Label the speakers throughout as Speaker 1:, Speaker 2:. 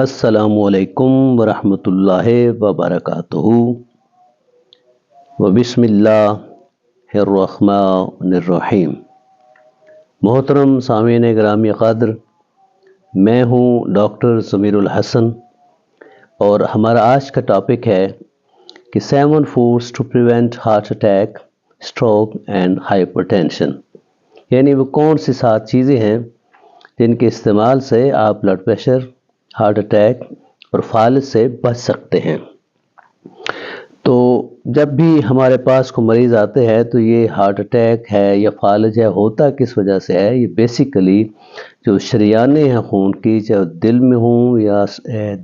Speaker 1: السلام علیکم ورحمۃ اللہ وبرکاتہ وبسم اللہ الرحمن الرحیم۔ محترم سامعین گرامی قدر، میں ہوں ڈاکٹر ضمیر الحسن اور ہمارا آج کا ٹاپک ہے کہ 7 foods to prevent heart attack, stroke and hypertension, یعنی وہ کون سی 7 چیزیں ہیں جن کے استعمال سے آپ بلڈ پریشر، ہارٹ اٹیک اور فالج سے بچ سکتے ہیں۔ تو جب بھی ہمارے پاس کوئی مریض آتے ہیں تو یہ ہارٹ اٹیک ہے یا فالج ہے، ہوتا کس وجہ سے ہے؟ یہ بیسیکلی جو شریانیں ہیں خون کی، چاہے دل میں ہوں یا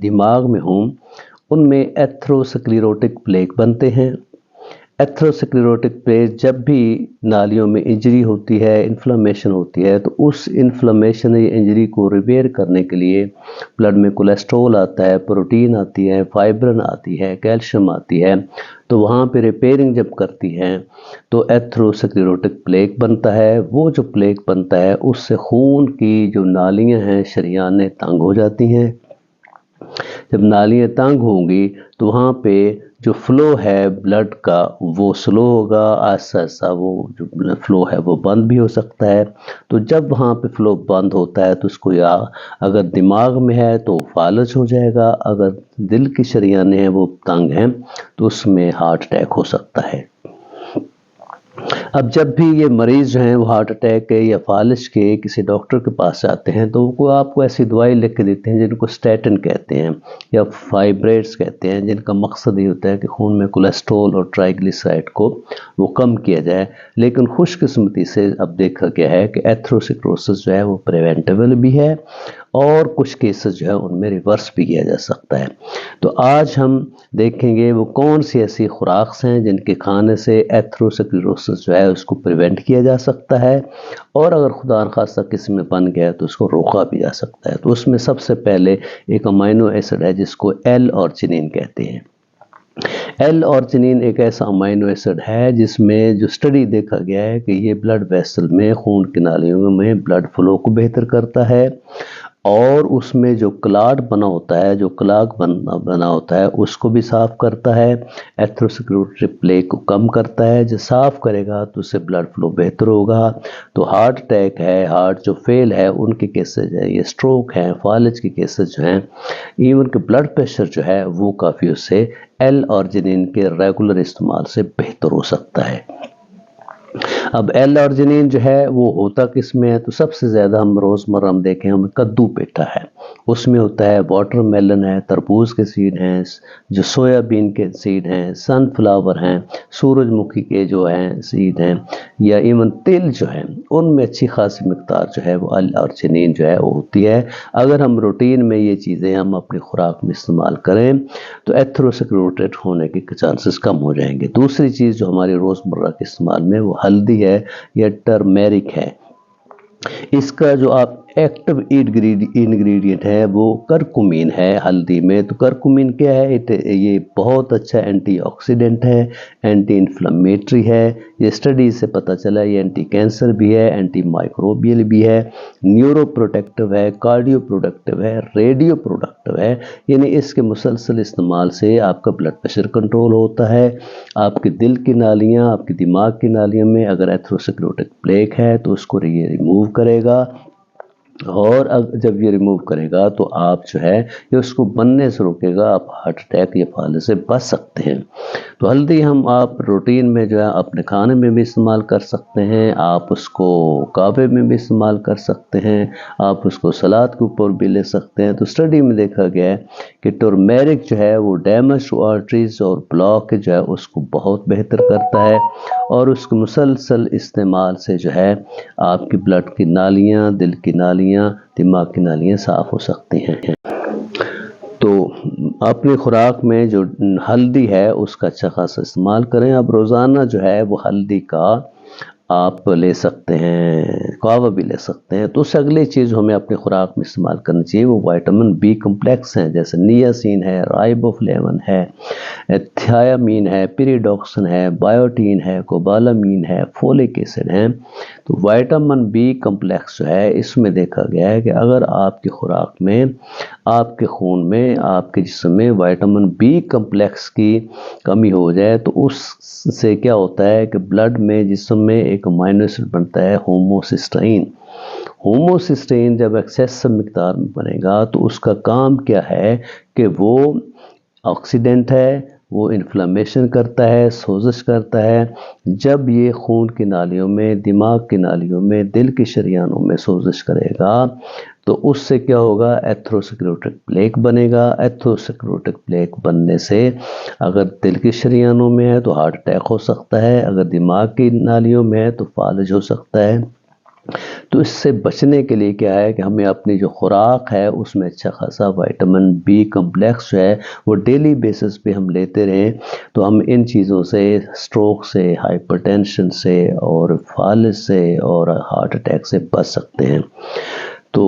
Speaker 1: دماغ میں ہوں، ان میں ایتھروسکلیروٹک پلیک بنتے ہیں۔ ایتھروسکلیروٹک پلیک جب بھی نالیوں میں انجری ہوتی ہے، انفلمیشن ہوتی ہے، تو اس انفلمیشن یا انجری کو ریپیئر کرنے کے لیے بلڈ میں کولیسٹرول آتا ہے، پروٹین آتی ہے، فائبرن آتی ہے، کیلشیم آتی ہے، تو وہاں پہ ریپیئرنگ جب کرتی ہے تو ایتھروسکلیروٹک پلیک بنتا ہے۔ وہ جو پلیک بنتا ہے اس سے خون کی جو نالیاں ہیں، شریانیں تنگ ہو جاتی ہیں۔ جب نالیاں تنگ ہوں گی تو وہاں پہ جو فلو ہے بلڈ کا وہ سلو ہوگا، آہستہ آہستہ وہ جو فلو ہے وہ بند بھی ہو سکتا ہے۔ تو جب وہاں پہ فلو بند ہوتا ہے تو اس کو یا اگر دماغ میں ہے تو فالج ہو جائے گا، اگر دل کی شریانیں ہیں وہ تنگ ہیں تو اس میں ہارٹ اٹیک ہو سکتا ہے۔ اب جب بھی یہ مریض جو ہیں وہ ہارٹ اٹیک کے یا فالج کے کسی ڈاکٹر کے پاس جاتے ہیں تو وہ آپ کو ایسی دوائی لکھ کے دیتے ہیں جن کو اسٹیٹن کہتے ہیں یا فائبریٹس کہتے ہیں، جن کا مقصد یہ ہوتا ہے کہ خون میں کولیسٹرول اور ٹرائیگلیسرائڈ کو وہ کم کیا جائے۔ لیکن خوش قسمتی سے اب دیکھا گیا ہے کہ ایتھروسکلروسس جو ہے وہ پریونٹیبل بھی ہے اور کچھ کیسز جو ہے ان میں ریورس بھی کیا جا سکتا ہے۔ تو آج ہم دیکھیں گے وہ کون سی ایسی خوراک ہیں جن کے کھانے سے ایتھروسکلروسس جو ہے اس کو پریونٹ کیا جا سکتا ہے، اور اگر خدا نخواستہ کسی میں بن گیا تو اس کو روکا بھی جا سکتا ہے۔ تو اس میں سب سے پہلے ایک امینو ایسڈ ہے جس کو ایل آرجینین کہتے ہیں۔ ایل آرجینین ایک ایسا امینو ایسڈ ہے جس میں جو اسٹڈی دیکھا گیا ہے کہ یہ بلڈ ویسل میں، خون کی نالیوں میں بلڈ فلو کو بہتر کرتا ہے، اور اس میں جو کلاٹ بنا ہوتا ہے، جو کلاگ بنا ہوتا ہے اس کو بھی صاف کرتا ہے، ایتھروسکلیروٹک پلیک کو کم کرتا ہے۔ جو صاف کرے گا تو اس سے بلڈ فلو بہتر ہوگا۔ تو ہارٹ اٹیک ہے، ہارٹ جو فیل ہے ان کے کیسز ہیں، یہ اسٹروک ہیں، فالج کے کیسز جو ہیں، ایون کہ بلڈ پریشر جو ہے وہ کافی اس سے ایل آرجینین کے ریگولر استعمال سے بہتر ہو سکتا ہے۔ اب ایل آرجینین جو ہے وہ ہوتا کس میں ہے؟ تو سب سے زیادہ ہم روزمرہ ہم دیکھیں ہمیں کدو پیٹا ہے، اس میں ہوتا ہے واٹر میلن ہے، تربوز کے سیڈ ہیں، جو سویا بین کے سیڈ ہیں، سن فلاور ہیں، سورج مکھی کے جو ہیں سیڈ ہیں، یا ایون تل جو ہیں، ان میں اچھی خاصی مقدار جو ہے وہ ایل آرجینین جو ہے وہ ہوتی ہے۔ اگر ہم روٹین میں یہ چیزیں ہم اپنی خوراک میں استعمال کریں تو ایتھروسکلیروٹک ہونے کے چانسز کم ہو جائیں گے۔ دوسری چیز جو ہماری روزمرہ کے استعمال میں وہ ہلدی ہے یا ٹرمیرک ہے۔ اس کا جو آپ ایکٹیو انگریڈینٹ ہے وہ کرکمین ہے ہلدی میں۔ تو کرکمین کیا ہے؟ یہ بہت اچھا اینٹی آکسیڈنٹ ہے، اینٹی انفلیمیٹری ہے۔ یہ اسٹڈی سے پتہ چلا یہ اینٹی کینسر بھی ہے، اینٹی مائکروبیل بھی ہے، نیورو پروٹیکٹیو ہے، کارڈیو پروٹیکٹیو ہے، ریڈیو پروٹیکٹیو ہے۔ یعنی اس کے مسلسل استعمال سے آپ کا بلڈ پریشر کنٹرول ہوتا ہے، آپ کے دل کی نالیاں، آپ کی دماغ کی نالیوں میں اگر ایتھروسکلیروٹک پلیک ہے تو اس کو یہ ریموو کرے گا، اور جب یہ ریموو کرے گا تو آپ جو ہے یہ اس کو بننے سے روکے گا، آپ ہارٹ اٹیک یا فالج سے بچ سکتے ہیں۔ تو ہلدی ہم آپ روٹین میں جو ہے اپنے کھانے میں بھی استعمال کر سکتے ہیں، آپ اس کو کعبے میں بھی استعمال کر سکتے ہیں، آپ اس کو سلاد کے اوپر بھی لے سکتے ہیں۔ تو اسٹڈی میں دیکھا گیا ہے کہ ٹرمیرک جو ہے وہ ڈیمیج ٹو آرٹریز اور بلاک جو ہے اس کو بہت بہتر کرتا ہے، اور اس کے مسلسل استعمال سے جو ہے آپ کی بلڈ کی نالیاں، دل کی نالیاں، دماغ کی نالیاں صاف ہو سکتی ہیں۔ تو اپنی خوراک میں جو ہلدی ہے اس کا اچھا خاصا استعمال کریں۔ اب روزانہ جو ہے وہ ہلدی کا آپ لے سکتے ہیں، کہوہ بھی لے سکتے ہیں۔ تو اس سے اگلی چیز ہمیں اپنی خوراک میں استعمال کرنی چاہیے وہ وائٹامن بی کمپلیکس ہیں، جیسے نیاسین ہے، رائبوفلیون ہے، تھیامین ہے، پیریڈوکسن ہے، بایوٹین ہے، کوبالامین ہے، فولک ایسڈ ہے۔ تو وائٹامن بی کمپلیکس جو ہے اس میں دیکھا گیا ہے کہ اگر آپ کی خوراک میں آپ کے خون میں، آپ کے جسم میں وائٹامن بی کمپلیکس کی کمی ہو جائے تو اس سے کیا ہوتا ہے کہ بلڈ میں، جسم میں ایک امائنو ایسڈ بنتا ہے ہوموسسٹائن۔ ہوموسسٹائن جب ایکسیسو مقدار میں بنے گا تو اس کا کام کیا ہے کہ وہ آکسیڈنٹ ہے، وہ انفلامیشن کرتا ہے، سوزش کرتا ہے۔ جب یہ خون کی نالیوں میں، دماغ کی نالیوں میں، دل کی شریانوں میں سوزش کرے گا تو اس سے کیا ہوگا؟ ایتھروسکلیروٹک پلیک بنے گا۔ ایتھروسکلیروٹک پلیک بننے سے اگر دل کی شریانوں میں ہے تو ہارٹ اٹیک ہو سکتا ہے، اگر دماغ کی نالیوں میں ہے تو فالج ہو سکتا ہے۔ تو اس سے بچنے کے لیے کیا ہے کہ ہمیں اپنی جو خوراک ہے اس میں اچھا خاصا وائٹامن بی کمپلیکس جو ہے وہ ڈیلی بیسس پہ ہم لیتے رہیں تو ہم ان چیزوں سے، سٹروک سے، ہائپر ٹینشن سے اور فالج سے اور ہارٹ اٹیک سے بچ سکتے ہیں۔ تو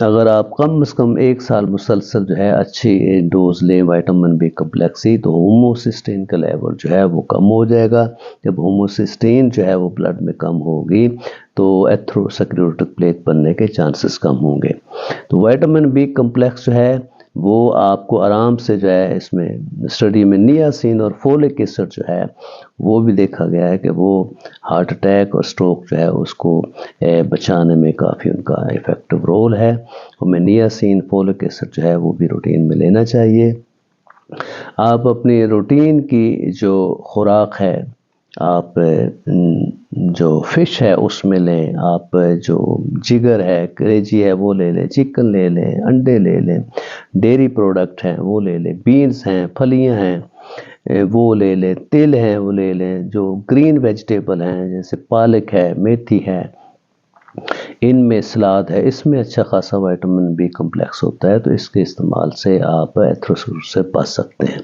Speaker 1: اگر آپ کم از کم 1 سال مسلسل جو ہے اچھی ڈوز لیں وائٹامن بی کمپلیکس ہی تو ہوموسسٹین کا لیول جو ہے وہ کم ہو جائے گا۔ جب ہوموسسٹین جو ہے وہ بلڈ میں کم ہوگی تو ایتھروسکلیروٹک پلیک بننے کے چانسز کم ہوں گے۔ تو وائٹامن بی کمپلیکس جو ہے وہ آپ کو آرام سے جو ہے، اس میں اسٹڈی میں نیاسین اور فولک ایسڈ جو ہے وہ بھی دیکھا گیا ہے کہ وہ ہارٹ اٹیک اور سٹروک جو ہے اس کو بچانے میں کافی ان کا ایفیکٹو رول ہے۔ ہمیں نیاسین، فولک ایسڈ جو ہے وہ بھی روٹین میں لینا چاہیے۔ آپ اپنی روٹین کی جو خوراک ہے، آپ جو فش ہے اس میں لیں، آپ جو جگر ہے، کلیجی ہے وہ لے لیں، چکن لے لیں، انڈے لے لیں، ڈیری پروڈکٹ ہیں وہ لے لیں، بینز ہیں، پھلیاں ہیں وہ لے لیں، تل ہیں وہ لے لیں، جو گرین ویجیٹیبل ہیں جیسے پالک ہے، میتھی ہے، ان میں سلاد ہے، اس میں اچھا خاصا وائٹامن بی کمپلیکس ہوتا ہے تو اس کے استعمال سے آپ ایتھروسکلیروسس سے بچ سکتے ہیں۔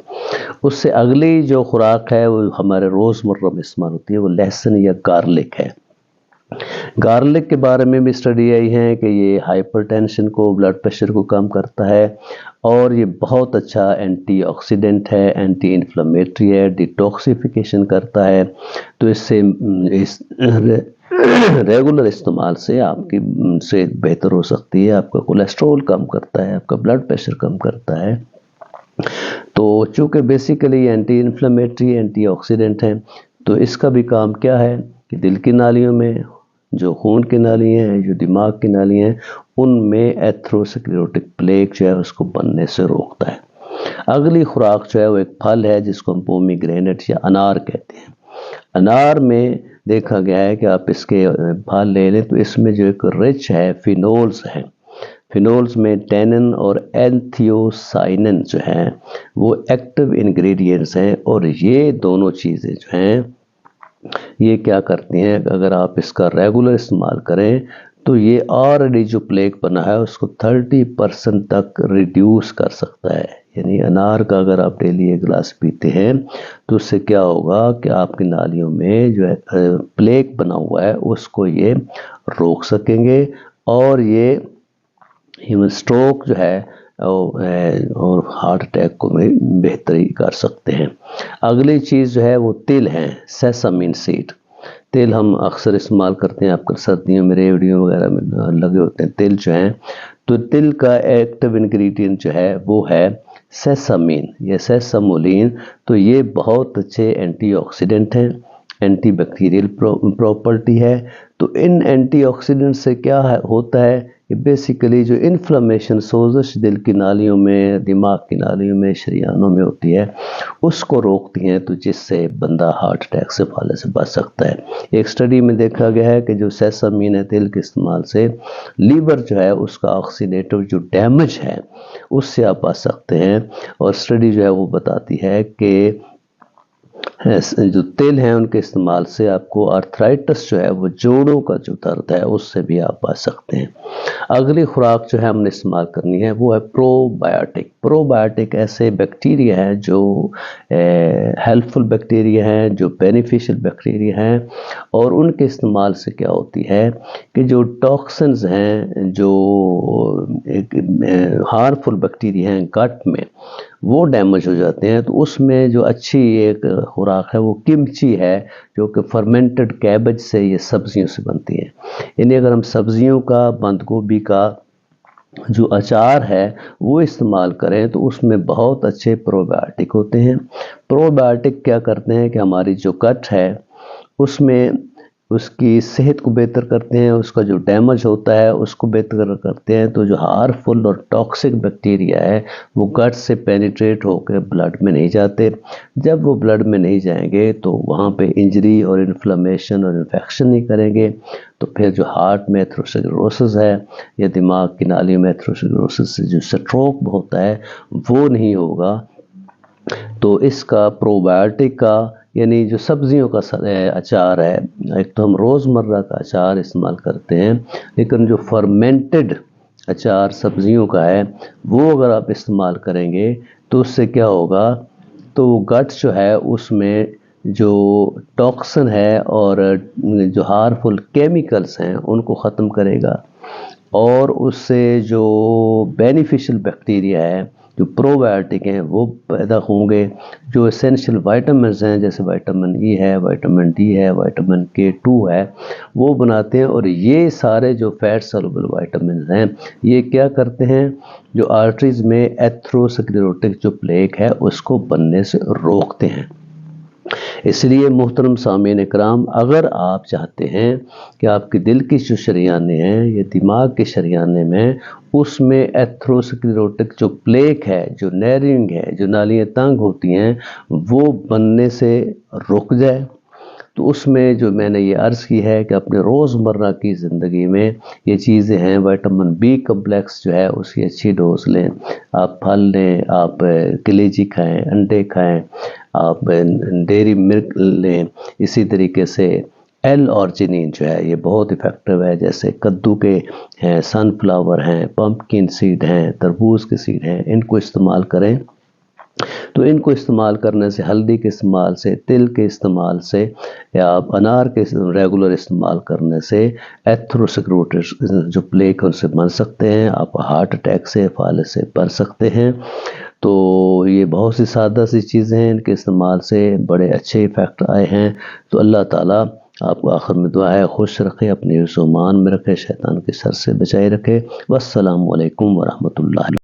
Speaker 1: اس سے اگلی جو خوراک ہے وہ ہمارے روزمرہ میں استعمال ہوتی ہے، وہ لہسن یا گارلک ہے۔ گارلک کے بارے میں بھی اسٹڈی آئی ہے کہ یہ ہائپر ٹینشن کو، بلڈ پریشر کو کم کرتا ہے اور یہ بہت اچھا اینٹی آکسیڈنٹ ہے، اینٹی انفلیمیٹری ہے، ڈیٹاکسیفیکیشن کرتا ہے۔ تو اس سے ریگولر استعمال سے آپ کی صحت بہتر ہو سکتی ہے، آپ کا کولیسٹرول کم کرتا ہے، آپ کا بلڈ پریشر کم کرتا ہے۔ تو چونکہ basically anti inflammatory, antioxidant ہیں تو اس کا بھی کام کیا ہے کہ دل کی نالیوں میں جو خون کی نالیاں ہیں، جو دماغ کی نالیاں ہیں، ان میں ایتھروسکلیروٹک پلیک جو ہے اس کو بننے سے روکتا ہے۔ اگلی خوراک جو ہے وہ ایک پھل ہے جس کو ہم پومی گرینٹ یا انار کہتے ہیں۔ انار میں دیکھا گیا ہے کہ آپ اس کے پھل لے لیں تو اس میں جو ایک رچ ہے فینولز ہیں، فینولز میں ٹینن اور اینتھیوسائنن جو ہیں وہ ایکٹیو انگریڈینٹس ہیں اور یہ دونوں چیزیں جو ہیں یہ کیا کرتی ہیں کہ اگر آپ اس کا ریگولر استعمال کریں تو یہ آلریڈی جو پلیک بنا ہے اس کو 30% تک ریڈیوس کر سکتا ہے۔ یعنی انار کا اگر آپ ڈیلی 1 گلاس پیتے ہیں تو اس سے کیا ہوگا کہ آپ کی نالیوں میں جو ہے پلیک بنا ہوا ہے اس کو یہ روک سکیں گے اور یہ سٹروک جو ہے اور ہارٹ اٹیک کو بھی بہتری کر سکتے ہیں۔ اگلی چیز جو ہے وہ تل ہیں، سیسامین سیڈ۔ تل ہم اکثر استعمال کرتے ہیں، آپ کا سردیوں میں ریوڑیوں وغیرہ میں لگے ہوتے ہیں تل جو ہیں، تو تل کا ایکٹیو انگریڈینٹ جو ہے وہ ہے سیسامین یا سیسامولین۔ تو یہ بہت اچھے اینٹی آکسیڈنٹ ہیں، اینٹی بیکٹیریل پراپرٹی ہے۔ تو ان اینٹی آکسیڈنٹ سے کیا ہوتا ہے کہ بیسیکلی جو انفلامیشن، سوزش دل کی نالیوں میں، دماغ کی نالیوں میں، شریانوں میں ہوتی ہے اس کو روکتی ہیں، تو جس سے بندہ ہارٹ اٹیک سے، فالج سے بچ سکتا ہے۔ ایک اسٹڈی میں دیکھا گیا ہے کہ جو سیسامین ہے تل کے استعمال سے لیور جو ہے اس کا آکسیڈیٹو جو ڈیمیج ہے اس سے آپ بچ سکتے ہیں۔ اور اسٹڈی جو ہے وہ بتاتی ہے کہ جو تل ہیں ان کے استعمال سے آپ کو آرتھرائٹس جو ہے وہ جوڑوں کا جو درد ہے اس سے بھی آپ بچ سکتے ہیں۔ اگلی خوراک جو ہے ہم نے استعمال کرنی ہے وہ ہے پرو بایوٹک۔ پرو بایوٹک ایسے بیکٹیریا ہیں جو ہیلپ فل بیکٹیریا ہیں، جو بینیفیشل بیکٹیریا ہیں اور ان کے استعمال سے کیا ہوتی ہے کہ جو ٹاکسنز ہیں، جو ہارمفل بیکٹیریا ہیں گٹ میں وہ ڈیمیج ہو جاتے ہیں۔ تو اس میں جو اچھی ایک خوراک ہے وہ کمچی ہے جو کہ فرمنٹڈ کیبج سے، یہ سبزیوں سے بنتی ہے۔ یعنی اگر ہم سبزیوں کا، بند گوبھی کا جو اچار ہے وہ استعمال کریں تو اس میں بہت اچھے پروبیوٹک ہوتے ہیں۔ پروبیوٹک کیا کرتے ہیں کہ ہماری جو گٹ ہے اس میں اس کی صحت کو بہتر کرتے ہیں، اس کا جو ڈیمیج ہوتا ہے اس کو بہتر کرتے ہیں۔ تو جو ہارمفل اور ٹاکسک بیکٹیریا ہے وہ گٹ سے پینیٹریٹ ہو کے بلڈ میں نہیں جاتے۔ جب وہ بلڈ میں نہیں جائیں گے تو وہاں پہ انجری اور انفلمیشن اور انفیکشن نہیں کریں گے، تو پھر جو ہارٹ میں ایتھروسکلیروسس ہے یا دماغ کی نالیوں میں ایتھروسکلیروسس سے جو سٹروک ہوتا ہے وہ نہیں ہوگا۔ تو اس کا پروبیوٹک کا یعنی جو سبزیوں کا اچار ہے، ایک تو ہم روزمرہ کا اچار استعمال کرتے ہیں، لیکن جو فرمنٹڈ اچار سبزیوں کا ہے وہ اگر آپ استعمال کریں گے تو اس سے کیا ہوگا، تو گٹ جو ہے اس میں جو ٹاکسن ہے اور جو ہارمفل کیمیکلز ہیں ان کو ختم کرے گا، اور اس سے جو بینیفیشل بیکٹیریا ہے، جو پروبیوٹک ہیں وہ پیدا ہوں گے، جو اسینشل وائٹامنز ہیں جیسے وائٹامن ای ہے، وائٹامن ڈی ہے، وائٹامن K2 ہے، وہ بناتے ہیں۔ اور یہ سارے جو فیٹ سولوبل وائٹامنز ہیں یہ کیا کرتے ہیں، جو آرٹریز میں ایتھروسکلیروٹک جو پلیک ہے اس کو بننے سے روکتے ہیں۔ اس لیے محترم سامعین اکرام، اگر آپ چاہتے ہیں کہ آپ کے دل کی جو شریانیں ہیں یا دماغ کے شریانے میں اس میں ایتھروسکلیروٹک جو پلیک ہے، جو نیرنگ ہے، جو نالیاں تنگ ہوتی ہیں وہ بننے سے رک جائے، تو اس میں جو میں نے یہ عرض کی ہے کہ اپنے روزمرہ کی زندگی میں یہ چیزیں ہیں۔ وائٹامن B کمپلیکس جو ہے اس کی اچھی ڈوز لیں، آپ پھل لیں، آپ کلیجی کھائیں، انڈے کھائیں، آپ ڈیری ملک لیں، اسی طریقے سے L-آرجینین جو ہے یہ بہت افیکٹو ہے، جیسے کدو کے ہیں، سن فلاور ہیں، پمپکن سیڈ ہیں، تربوز کے سیڈ ہیں، ان کو استعمال کریں۔ تو ان کو استعمال کرنے سے، ہلدی کے استعمال سے، تل کے استعمال سے، یا آپ انار کے ریگولر استعمال کرنے سے ایتھروسکلیروٹس جو پلیک ان سے بن سکتے ہیں، آپ ہارٹ اٹیک سے، فالج سے بچ سکتے ہیں۔ تو یہ بہت سی سادہ سی چیزیں ہیں، ان کے استعمال سے بڑے اچھے ایفیکٹ آئے ہیں۔ تو اللہ تعالیٰ آپ کو آخر میں دعا ہے خوش رکھے، اپنے حفظ و امان میں رکھے، شیطان کے شر سے بچائے رکھے۔ والسلام علیکم ورحمۃ اللہ۔